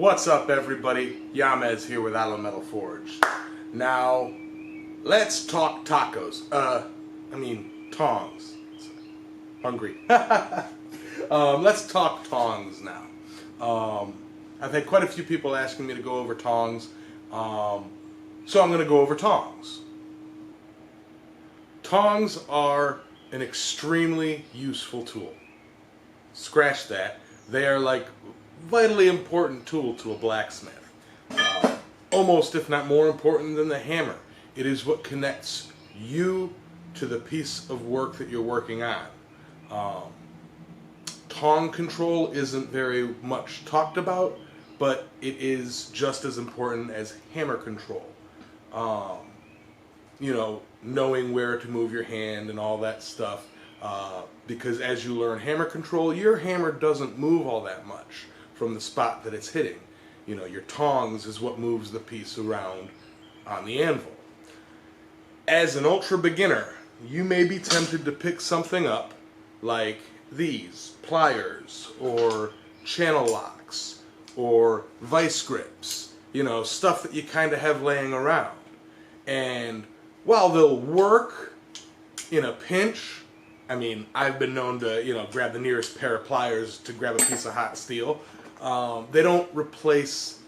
What's up, everybody? Yamez here with Alway Metal Forge. Now, let's talk tacos. Tongs. Hungry. Let's talk tongs now. I've had quite a few people asking me to go over tongs, so I'm going to go over tongs. Tongs are an extremely useful tool. Scratch that. They are like vitally important tool to a blacksmith. Almost, if not more important than the hammer. It is what connects you to the piece of work that you're working on. Tong control isn't very much talked about, but it is just as important as hammer control. Knowing where to move your hand and all that stuff. Because as you learn hammer control, your hammer doesn't move all that much from the spot that it's hitting. Your tongs is what moves the piece around on the anvil. As an ultra beginner, you may be tempted to pick something up like these, pliers, or channel locks, or vice grips, stuff that you kind of have laying around. And while they'll work in a pinch, I've been known to, grab the nearest pair of pliers to grab a piece of hot steel. They don't replace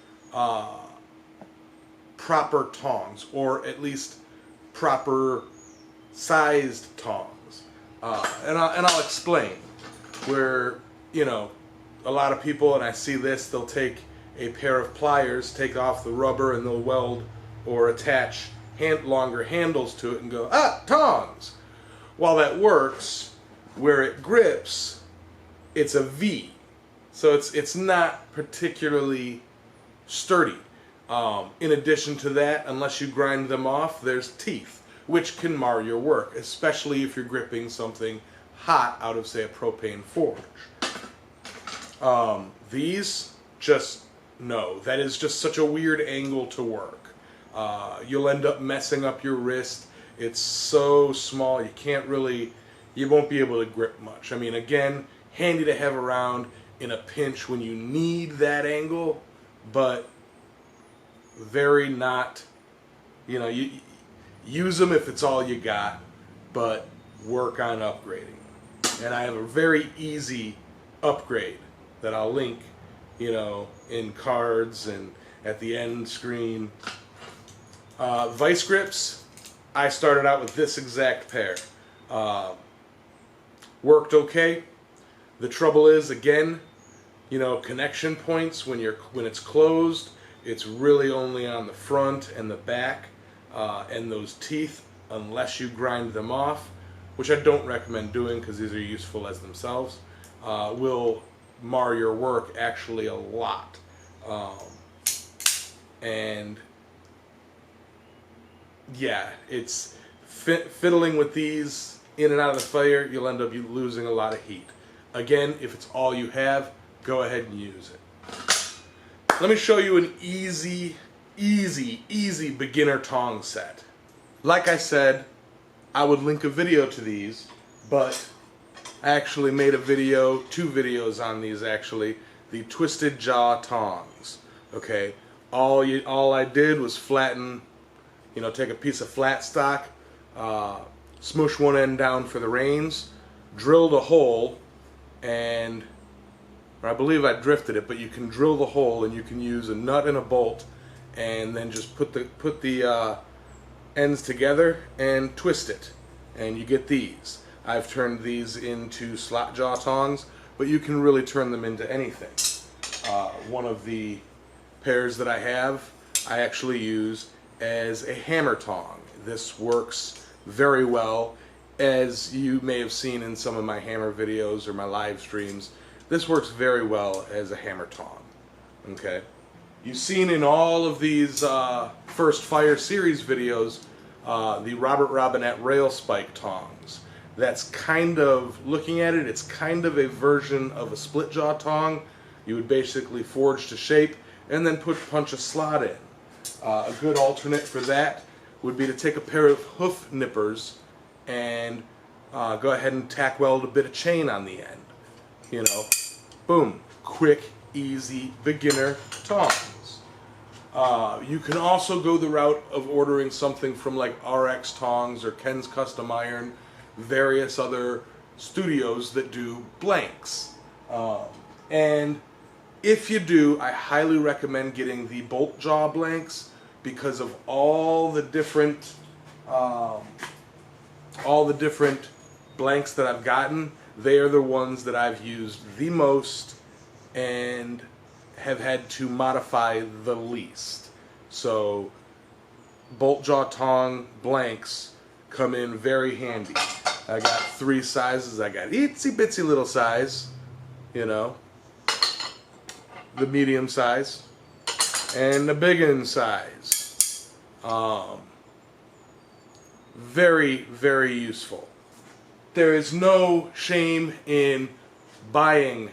proper tongs, or at least proper sized tongs. And I'll explain. Where, a lot of people, and I see this, they'll take a pair of pliers, take off the rubber, and they'll weld or attach longer handles to it and go, tongs! While that works, where it grips, it's a V. So it's not particularly sturdy. In addition to that, unless you grind them off, there's teeth, which can mar your work, especially if you're gripping something hot out of, say, a propane forge. These, just no. That is just such a weird angle to work. You'll end up messing up your wrist. It's so small, you won't be able to grip much. Again, handy to have around in a pinch when you need that angle, but very not, you use them if it's all you got, but work on upgrading. And I have a very easy upgrade that I'll link, in cards and at the end screen. Vice grips, I started out with this exact pair. Worked okay. The trouble is, again, connection points when it's closed, it's really only on the front and the back, and those teeth, unless you grind them off, which I don't recommend doing because these are useful as themselves, will mar your work actually a lot. And yeah, it's fiddling with these in and out of the fire, you'll end up losing a lot of heat. Again, if it's all you have, go ahead and use it. Let me show you an easy beginner tong set. Like I said, I would link a video to these, but I actually made a video, 2 videos on these actually, the twisted jaw tongs. Okay, all I did was flatten, take a piece of flat stock, smoosh one end down for the reins, drilled a hole, and I believe I drifted it, but you can drill the hole and you can use a nut and a bolt, and then just put the ends together and twist it, and you get these. I've turned these into slot jaw tongs, but you can really turn them into anything. One of the pairs that I have, I actually use as a hammer tong. This works very well, as you may have seen in some of my hammer videos or my live streams. This works very well as a hammer tong. Okay, you've seen in all of these First Fire series videos the Robert Robinette rail spike tongs. That's kind of, looking at it, it's kind of a version of a split jaw tong. You would basically forge to shape and then punch a slot in. A good alternate for that would be to take a pair of hoof nippers and go ahead and tack weld a bit of chain on the end. Boom, quick, easy beginner tongs. You can also go the route of ordering something from like RX Tongs or Ken's Custom Iron, various other studios that do blanks. And if you do, I highly recommend getting the bolt jaw blanks because of all the different blanks that I've gotten. They are the ones that I've used the most and have had to modify the least. So bolt jaw tong blanks come in very handy. I got 3 sizes. I got itsy bitsy little size, you know, the medium size, and the big one size. Very, very useful. There is no shame in buying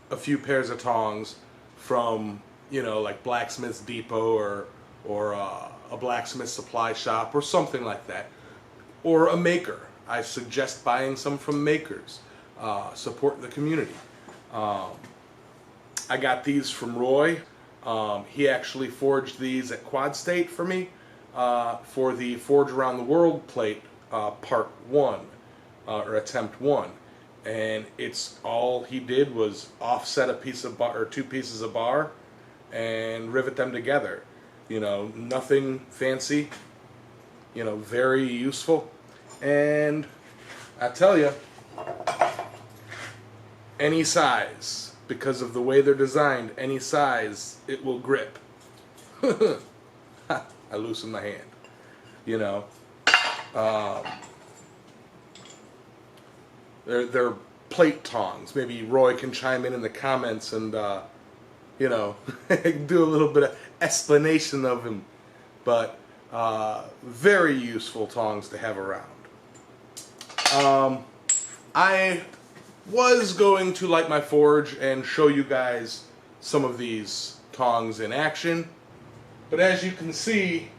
a few pairs of tongs from, you know, like Blacksmith's Depot or a blacksmith supply shop or something like that, or a maker. I suggest buying some from makers. Support the community. I got these from Roy. He actually forged these at Quad State for me for the Forge Around the World plate part 1 or attempt 1. And it's all he did was offset a piece of bar or 2 pieces of bar and rivet them together. You know, nothing fancy, you know, very useful. And I tell you, any size, because of the way they're designed, any size, it will grip. I loosened my hand, you know. They're plate tongs. Maybe Roy can chime in the comments and, you know, do a little bit of explanation of them. But very useful tongs to have around. I was going to light my forge and show you guys some of these tongs in action. But as you can see,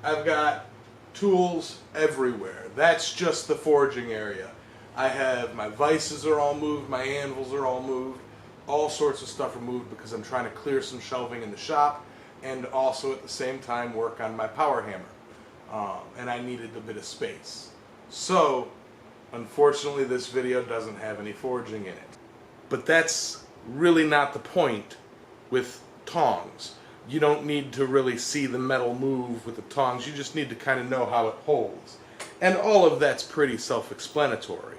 I've got tools everywhere. That's just the forging area. I have my vices are all moved, my anvils are all moved, all sorts of stuff are moved because I'm trying to clear some shelving in the shop and also at the same time work on my power hammer. And I needed a bit of space. So, unfortunately this video doesn't have any forging in it. But that's really not the point with tongs. You don't need to really see the metal move with the tongs, you just need to kind of know how it holds. And all of that's pretty self-explanatory.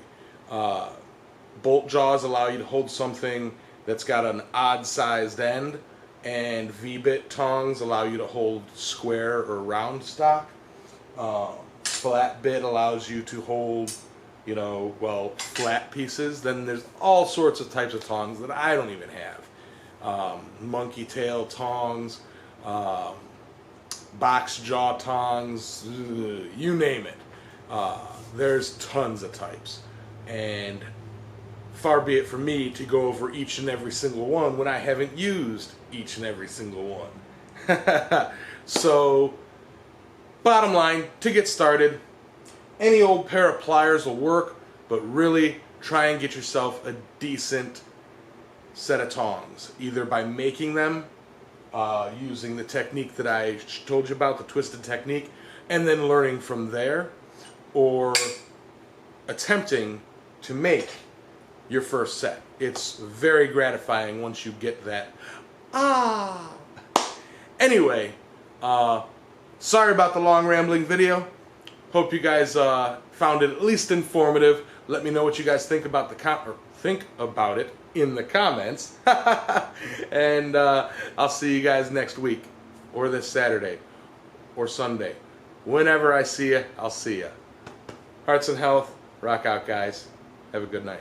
Bolt jaws allow you to hold something that's got an odd-sized end, and V-bit tongs allow you to hold square or round stock. Flat bit allows you to hold, you know, well, flat pieces. Then there's all sorts of types of tongs that I don't even have. Monkey tail tongs, box jaw tongs, you name it. There's tons of types, and far be it from me to go over each and every single one when I haven't used each and every single one. So, bottom line, to get started, any old pair of pliers will work, but really try and get yourself a decent set of tongs, either by making them using the technique that I told you about, the twisted technique, and then learning from there, or attempting to make your first set. It's very gratifying once you get that. Anyway, sorry about the long rambling video. Hope you guys found it at least informative. Let me know what you guys think about it in the comments. And I'll see you guys next week, or this Saturday, or Sunday. Whenever I see you, I'll see you. Hearts and health. Rock out, guys. Have a good night.